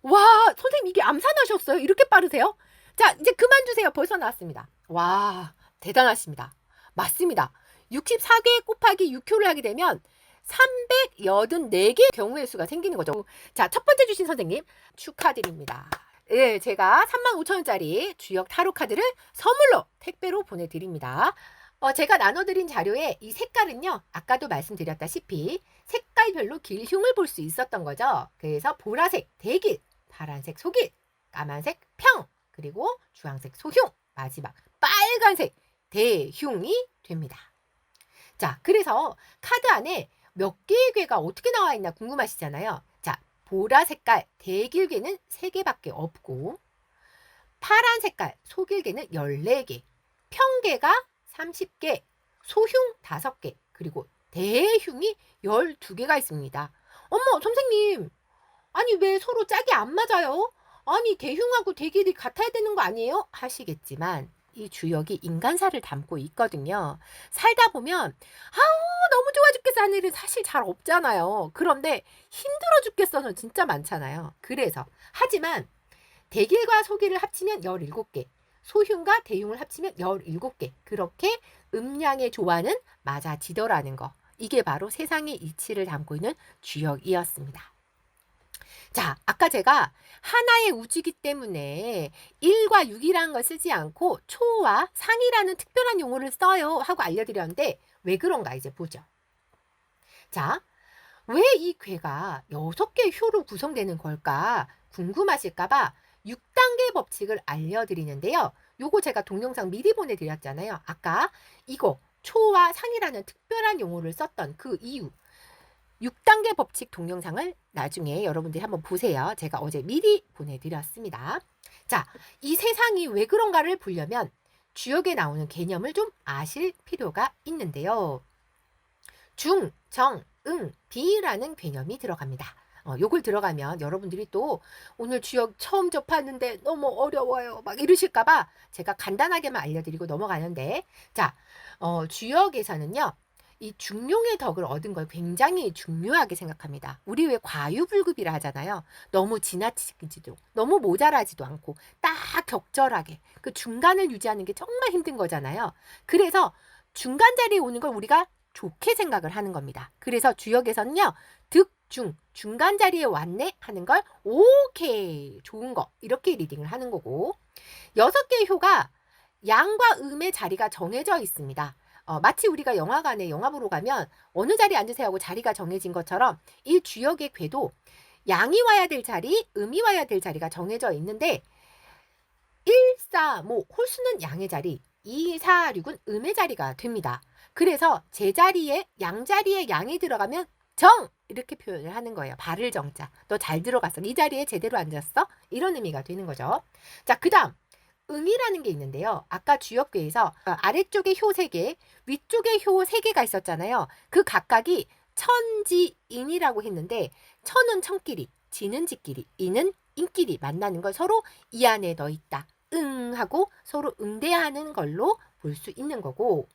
S1: 와, 선생님 이게 암산하셨어요? 이렇게 빠르세요? 자, 이제 그만 두세요. 벌써 나왔습니다. 와, 대단하십니다. 맞습니다. 64개 곱하기 6효를 하게 되면 384개의 경우의 수가 생기는 거죠. 자, 첫 번째 주신 선생님 축하드립니다. 네, 제가 35,000원짜리 주역 타로 카드를 선물로 택배로 보내드립니다. 제가 나눠드린 자료에 이 색깔은요, 아까도 말씀드렸다시피 색깔별로 길흉을 볼 수 있었던 거죠. 그래서 보라색 대길, 파란색 소길, 까만색 평, 그리고 주황색 소흉, 마지막 빨간색 대흉이 됩니다. 자, 그래서 카드 안에 몇 개의 괴가 어떻게 나와 있나 궁금하시잖아요. 자, 보라 색깔 대길괴는 3개밖에 없고 파란 색깔 소길괴는 14개, 평괴가 30개, 소흉 5개, 그리고 대흉이 12개가 있습니다. 어머, 선생님, 아니 왜 서로 짝이 안 맞아요? 아니 대흉하고 대길이 같아야 되는 거 아니에요? 하시겠지만 이 주역이 인간사를 담고 있거든요. 살다 보면 너무 좋아 죽겠어 하는 일은 사실 잘 없잖아요. 그런데 힘들어 죽겠어는 진짜 많잖아요. 그래서 하지만 대길과 소길을 합치면 17개, 소흉과 대흉을 합치면 17개. 그렇게 음양의 조화는 맞아지더라는 거. 이게 바로 세상의 이치를 담고 있는 주역이었습니다. 자, 아까 제가 하나의 우주이기 때문에 1과 6이라는 걸 쓰지 않고 초와 상이라는 특별한 용어를 써요 하고 알려드렸는데 왜 그런가 이제 보죠. 자, 왜 이 궤가 6개의 효로 구성되는 걸까 궁금하실까봐 6단계 법칙을 알려드리는데요. 요거 제가 동영상 미리 보내드렸잖아요. 아까 이거 초와 상이라는 특별한 용어를 썼던 그 이유 6단계 법칙 동영상을 나중에 여러분들이 한번 보세요. 제가 어제 미리 보내드렸습니다. 자, 이 세상이 왜 그런가를 보려면 주역에 나오는 개념을 좀 아실 필요가 있는데요. 중, 정, 응, 비라는 개념이 들어갑니다. 요걸 들어가면 여러분들이 또 오늘 주역 처음 접하는데 너무 어려워요. 막 이러실까봐 제가 간단하게만 알려드리고 넘어가는데 자, 주역에서는요. 이 중용의 덕을 얻은 걸 굉장히 중요하게 생각합니다. 우리 왜 과유불급이라 하잖아요. 너무 지나치지도 너무 모자라지도 않고 딱 적절하게 그 중간을 유지하는 게 정말 힘든 거잖아요. 그래서 중간 자리에 오는 걸 우리가 좋게 생각을 하는 겁니다. 그래서 주역에서는요. 득, 중, 중간 자리에 왔네 하는 걸 오케이, 좋은 거 이렇게 리딩을 하는 거고 6개의 효가 양과 음의 자리가 정해져 있습니다. 마치 우리가 영화관에 영화 보러 가면 어느 자리에 앉으세요 하고 자리가 정해진 것처럼 이 주역의 궤도 양이 와야 될 자리, 음이 와야 될 자리가 정해져 있는데 1, 4, 뭐 홀수는 양의 자리, 2, 4, 6은 음의 자리가 됩니다. 그래서 제자리에 양자리에 양이 들어가면 정! 이렇게 표현을 하는 거예요. 발을 정자. 너 잘 들어갔어. 이 자리에 제대로 앉았어? 이런 의미가 되는 거죠. 자, 그 다음 응이라는 게 있는데요. 아까 주역궤에서 아래쪽에 효 3개, 위쪽에 효 3개가 있었잖아요. 그 각각이 천지인이라고 했는데 천은 천끼리, 지는 지끼리, 인은 인끼리 만나는 걸 서로 이 안에 너 있다. 응 하고 서로 응대하는 걸로 볼 수 있는 거고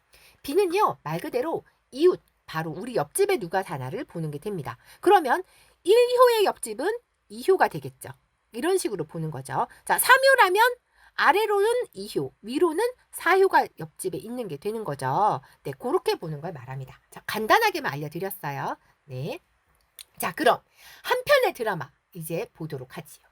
S1: 비는요. 말 그대로 이웃, 바로 우리 옆집에 누가 사나를 보는 게 됩니다. 그러면 1효의 옆집은 2효가 되겠죠. 이런 식으로 보는 거죠. 자, 3효라면 아래로는 2효, 위로는 4효가 옆집에 있는 게 되는 거죠. 네, 그렇게 보는 걸 말합니다. 자, 간단하게만 알려드렸어요. 네. 자, 그럼 한 편의 드라마 이제 보도록 하지요.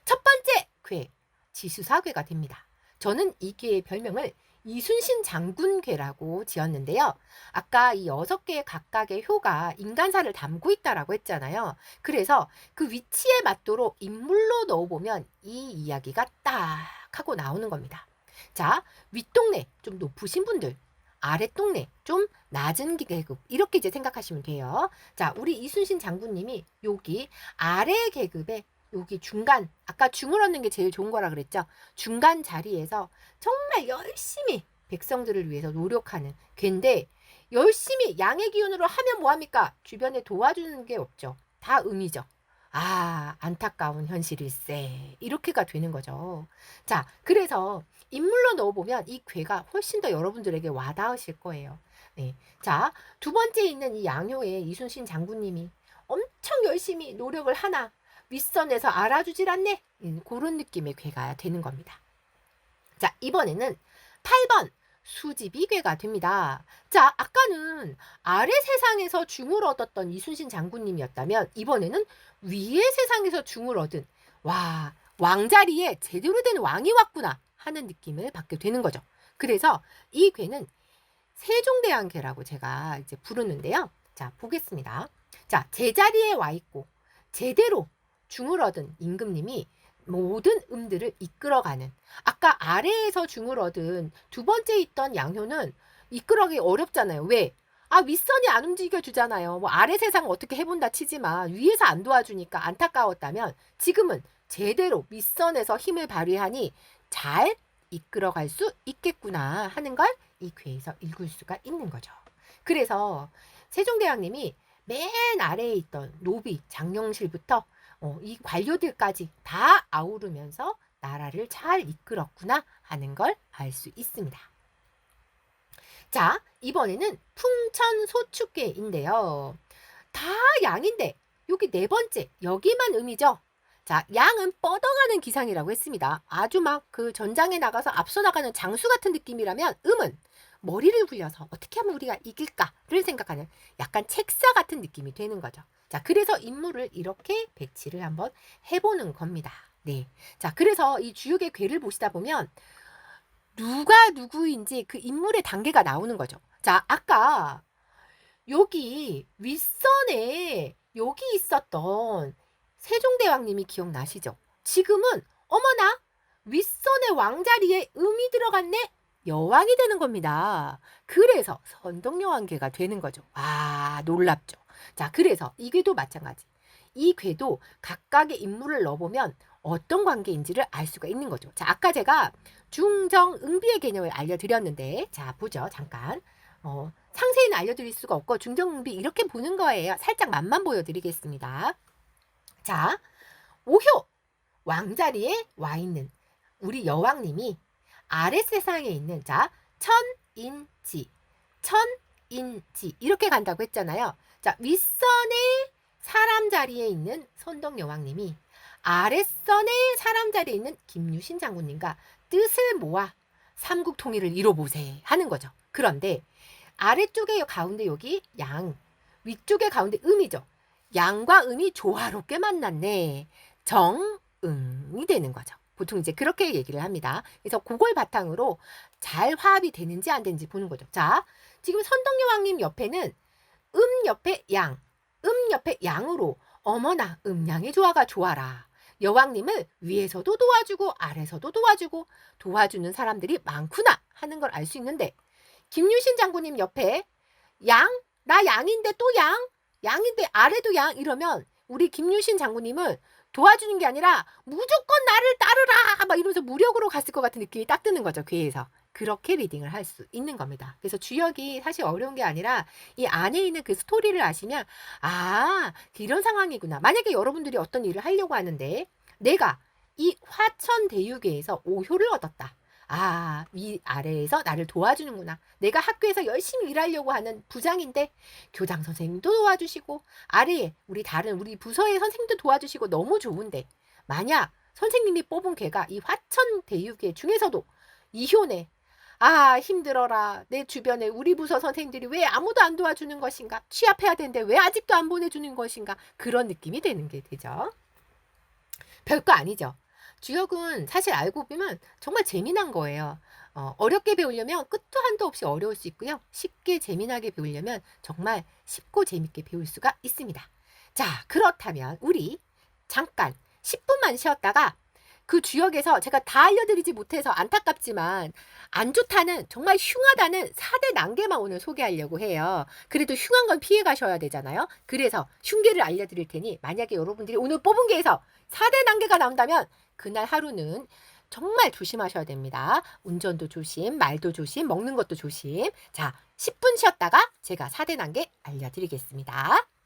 S1: 첫 번째 궤, 지수사궤가 됩니다. 저는 이 궤의 별명을 이순신 장군궤라고 지었는데요. 아까 이 6개의 각각의 효가 인간사를 담고 있다라고 했잖아요. 그래서 그 위치에 맞도록 인물로 넣어보면 이 이야기가 딱 하고 나오는 겁니다. 자, 윗동네 좀 높으신 분들, 아랫동네 좀 낮은 계급 이렇게 이제 생각하시면 돼요. 자, 우리 이순신 장군님이 여기 아래 계급에 여기 중간, 아까 중을 얻는 게 제일 좋은 거라 그랬죠. 중간 자리에서 정말 열심히 백성들을 위해서 노력하는 걘데 열심히 양의 기운으로 하면 뭐합니까? 주변에 도와주는 게 없죠. 다 음이죠. 아, 안타까운 현실일세. 이렇게가 되는 거죠. 자, 그래서 인물로 넣어보면 이 괴가 훨씬 더 여러분들에게 와닿으실 거예요. 네. 자, 두 번째 있는 이 양효의 이순신 장군님이 엄청 열심히 노력을 하나 윗선에서 알아주질 않네. 그런 느낌의 괴가 되는 겁니다. 자, 이번에는 8번 수집이 괴가 됩니다. 자, 아까는 아래 세상에서 중을 얻었던 이순신 장군님이었다면 이번에는 위의 세상에서 중을 얻은 와, 왕자리에 제대로 된 왕이 왔구나 하는 느낌을 받게 되는 거죠. 그래서 이 괴는 세종대왕괴라고 제가 이제 부르는데요. 자, 보겠습니다. 자, 제자리에 와 있고 제대로 중을 얻은 임금님이 모든 음들을 이끌어가는 아까 아래에서 중을 얻은 두 번째 있던 양효는 이끌어가기 어렵잖아요. 왜? 아, 윗선이 안 움직여 주잖아요. 뭐 아래 세상 어떻게 해본다 치지만 위에서 안 도와주니까 안타까웠다면 지금은 제대로 윗선에서 힘을 발휘하니 잘 이끌어갈 수 있겠구나 하는 걸 이 괴에서 읽을 수가 있는 거죠. 그래서 세종대왕님이 맨 아래에 있던 노비, 장영실부터 이 관료들까지 다 아우르면서 나라를 잘 이끌었구나 하는 걸 알 수 있습니다. 자, 이번에는 풍천소축계인데요. 다 양인데 여기 네 번째 여기만 음이죠. 자, 양은 뻗어가는 기상이라고 했습니다. 아주 막 그 전장에 나가서 앞서 나가는 장수 같은 느낌이라면 음은 머리를 굴려서 어떻게 하면 우리가 이길까를 생각하는 약간 책사 같은 느낌이 되는 거죠. 자, 그래서 인물을 이렇게 배치를 한번 해보는 겁니다. 네. 자, 그래서 이 주역의 괴를 보시다 보면 누가 누구인지 그 인물의 단계가 나오는 거죠. 자, 아까 여기 윗선에 여기 있었던 세종대왕님이 기억나시죠? 지금은 어머나 윗선의 왕자리에 음이 들어갔네? 여왕이 되는 겁니다. 그래서 선덕여왕괴가 되는 거죠. 아, 놀랍죠. 자, 그래서 이 괴도 마찬가지. 이 괴도 각각의 인물을 넣어보면 어떤 관계인지를 알 수가 있는 거죠. 자, 아까 제가 중정응비의 개념을 알려드렸는데, 자, 보죠. 잠깐. 상세히는 알려드릴 수가 없고 중정응비 이렇게 보는 거예요. 살짝 맛만 보여드리겠습니다. 자, 오효 왕자리에 와 있는 우리 여왕님이 아랫세상에 있는 자 천인지 이렇게 간다고 했잖아요. 자, 윗선에 사람 자리에 있는 선덕여왕님이 아랫선에 사람 자리에 있는 김유신 장군님과 뜻을 모아 삼국 통일을 이뤄보세 하는 거죠. 그런데 아래쪽에 가운데 여기 양, 위쪽에 가운데 음이죠. 양과 음이 조화롭게 만났네. 정응이 되는 거죠. 보통 이제 그렇게 얘기를 합니다. 그래서 그걸 바탕으로 잘 화합이 되는지 안 되는지 보는 거죠. 자, 지금 선덕여왕님 옆에는 옆에 양, 옆에 양으로 어머나 음양의 조화가 좋아라. 여왕님을 위에서도 도와주고 아래서도 도와주고 도와주는 사람들이 많구나 하는 걸 알 수 있는데 김유신 장군님 옆에 양, 나 양인데 또 양, 양인데 아래도 양 이러면 우리 김유신 장군님은 도와주는 게 아니라 무조건 나를 따르라 막 이러면서 무력으로 갔을 것 같은 느낌이 딱 드는 거죠. 괴에서. 그렇게 리딩을 할 수 있는 겁니다. 그래서 주역이 사실 어려운 게 아니라 이 안에 있는 그 스토리를 아시면 아, 이런 상황이구나. 만약에 여러분들이 어떤 일을 하려고 하는데 내가 이 화천대유계에서 오효를 얻었다. 아, 위아래에서 나를 도와주는구나. 내가 학교에서 열심히 일하려고 하는 부장인데 교장 선생님도 도와주시고 아래에 우리 부서의 선생님도 도와주시고 너무 좋은데 만약 선생님이 뽑은 걔가 이 화천대유계 중에서도 이효네. 아, 힘들어라. 내 주변에 우리 부서 선생님들이 왜 아무도 안 도와주는 것인가? 취업해야 되는데 왜 아직도 안 보내주는 것인가? 그런 느낌이 되는 게 되죠. 별거 아니죠. 주역은 사실 알고 보면 정말 재미난 거예요. 어렵게 배우려면 끝도 한도 없이 어려울 수 있고요. 쉽게 재미나게 배우려면 정말 쉽고 재밌게 배울 수가 있습니다. 자, 그렇다면 우리 잠깐 10분만 쉬었다가 그 주역에서 제가 다 알려드리지 못해서 안타깝지만 안 좋다는 정말 흉하다는 4대 난계만 오늘 소개하려고 해요. 그래도 흉한 건 피해 가셔야 되잖아요. 그래서 흉계를 알려드릴 테니 만약에 여러분들이 오늘 뽑은 게에서 4대 난계가 나온다면 그날 하루는 정말 조심하셔야 됩니다. 운전도 조심, 말도 조심, 먹는 것도 조심. 자, 10분 쉬었다가 제가 4대 난계 알려드리겠습니다.